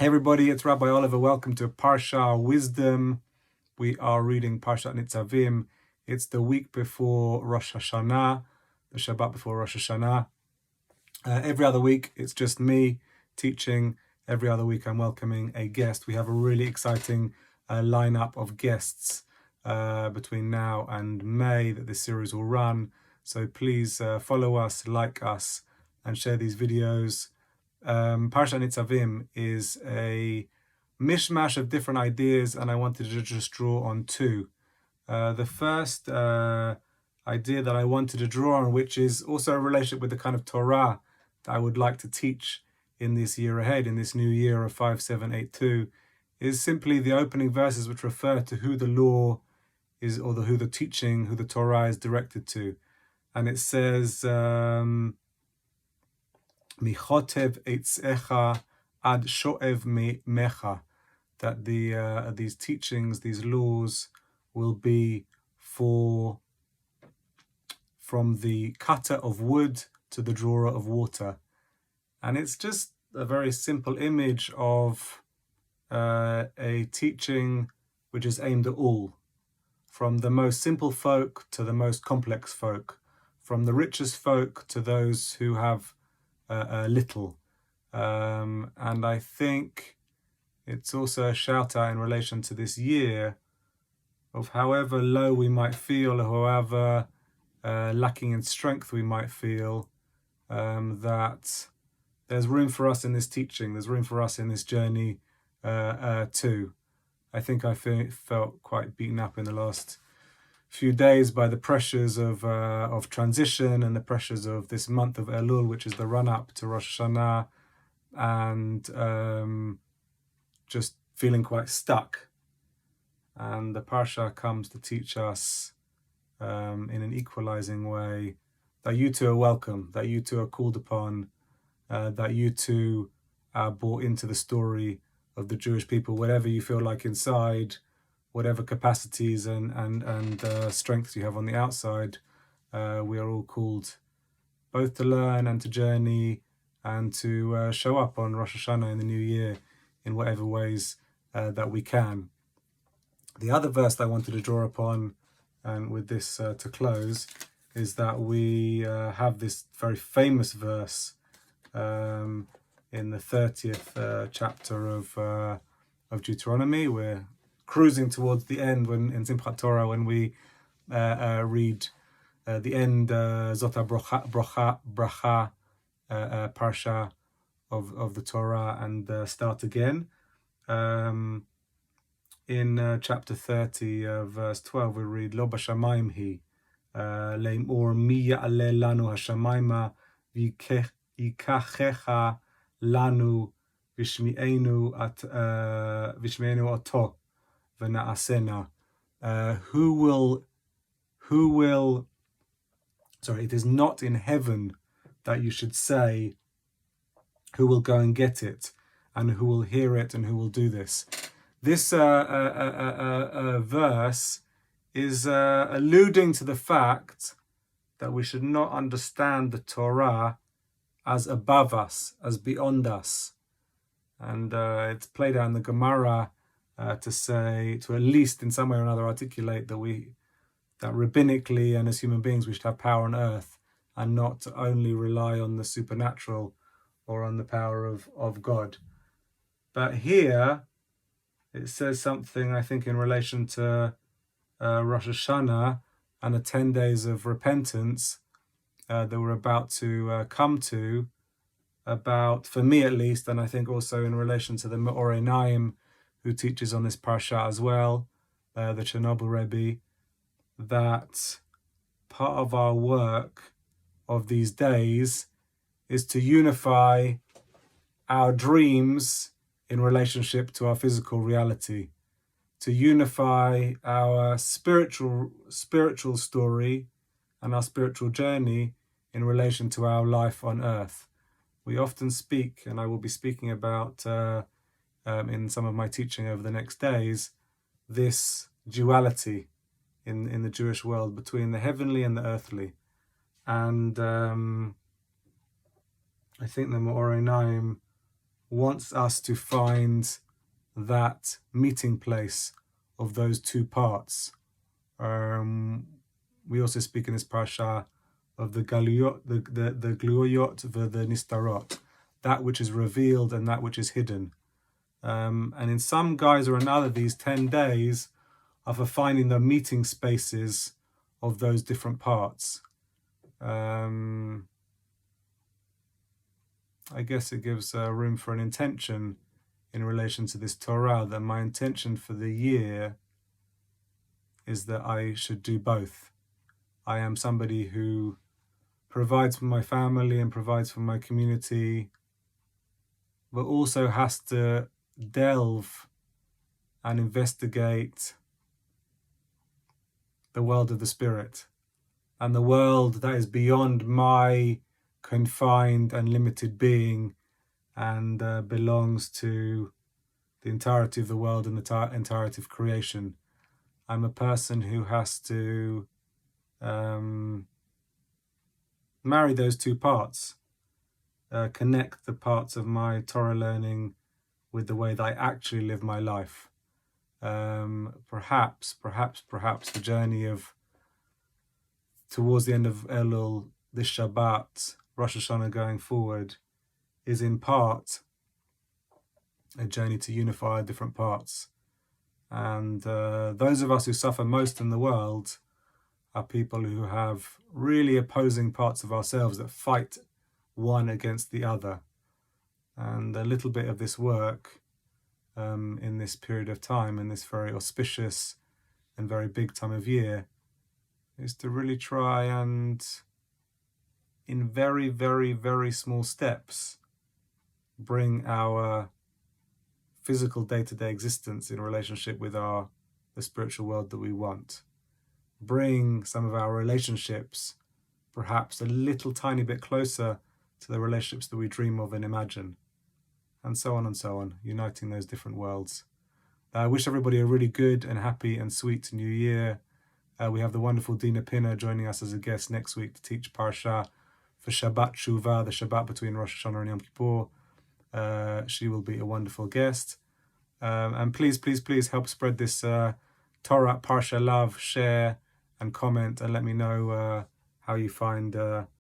Hey everybody, it's Rabbi Oliver. Welcome to Parsha Wisdom. We are reading Parsha Nitzavim. It's the week before Rosh Hashanah, the Shabbat before Rosh Hashanah. Every other week, it's just me teaching. Every other week, I'm welcoming a guest. We have a really exciting lineup of guests between now and May that this series will run. So please follow us, like us, and share these videos. Parsha Nitzavim is a mishmash of different ideas, and I wanted to just draw on two. The first idea that I wanted to draw on, which is also a relationship with the kind of Torah that I would like to teach in this year ahead, in this new year of 5782, is simply the opening verses which refer to who the law is, or who the teaching, who the Torah is directed to. And it says, Michotev eitzecha ad shoev mecha, that these teachings, these laws, will be from the cutter of wood to the drawer of water. And it's just a very simple image of a teaching which is aimed at all, from the most simple folk to the most complex folk, from the richest folk to those who have little. And I think it's also a shout out in relation to this year of however low we might feel, or however lacking in strength we might feel, that there's room for us in this teaching, there's room for us in this journey too. I think I felt quite beaten up in the last few days by the pressures of transition and the pressures of this month of Elul, which is the run-up to Rosh Hashanah, and just feeling quite stuck. And the Parsha comes to teach us in an equalizing way that you too are welcome, that you too are called upon, that you too are brought into the story of the Jewish people, whatever you feel like inside, whatever capacities and strengths you have on the outside. We are all called both to learn and to journey and to show up on Rosh Hashanah in the new year in whatever ways that we can. The other verse that I wanted to draw upon, and with this to close, is that we have this very famous verse in the 30th chapter of Deuteronomy. We're cruising towards the end when in Simchat Torah, when we read the end Zota Bracha Parsha of the Torah, and start again. In chapter 30, verse 12, we read Lo b'shamayim hi le'imor mi ya'aleh lanu hashamayma v'yikachecha lanu v'shmi'enu oto v'na'asena. It is not in heaven that you should say, who will go and get it, and who will hear it, and who will do this. This verse is alluding to the fact that we should not understand the Torah as above us, as beyond us. And it's played out in the Gemara to at least in some way or another articulate that rabbinically and as human beings we should have power on earth, and not to only rely on the supernatural or on the power of God. But here it says something, I think, in relation to Rosh Hashanah and the 10 days of repentance that we're about to come to, about, for me at least, and I think also in relation to the Me'orei Naim, who teaches on this Parsha as well, the Chernobyl Rebbe, that part of our work of these days is to unify our dreams in relationship to our physical reality, to unify our spiritual story and our spiritual journey in relation to our life on earth. We often speak, and I will be speaking about in some of my teaching over the next days, this duality in the Jewish world between the heavenly and the earthly. And I think the Me'orei Naim wants us to find that meeting place of those two parts. We also speak in this parsha of the galuyot, the gluyot, the nistarot, that which is revealed and that which is hidden. And in some guise or another, these 10 days are for finding the meeting spaces of those different parts. I guess it gives room for an intention in relation to this Torah, that my intention for the year is that I should do both. I am somebody who provides for my family and provides for my community, but also has to delve and investigate the world of the spirit and the world that is beyond my confined and limited being, and belongs to the entirety of the world and the entirety of creation. I'm a person who has to marry those two parts, connect the parts of my Torah learning with the way that I actually live my life. Perhaps the journey of towards the end of Elul, this Shabbat, Rosh Hashanah going forward, is in part a journey to unify different parts. And those of us who suffer most in the world are people who have really opposing parts of ourselves that fight one against the other. And a little bit of this work in this period of time, in this very auspicious and very big time of year, is to really try and, in very, very, very small steps, bring our physical day-to-day existence in relationship with the spiritual world that we want. Bring some of our relationships perhaps a little tiny bit closer to the relationships that we dream of and imagine, and so on, uniting those different worlds. I wish everybody a really good and happy and sweet New Year. We have the wonderful Dina Pinner joining us as a guest next week to teach Parsha for Shabbat Shuvah, the Shabbat between Rosh Hashanah and Yom Kippur. She will be a wonderful guest. And please help spread this Torah Parsha love, share and comment, and let me know how you find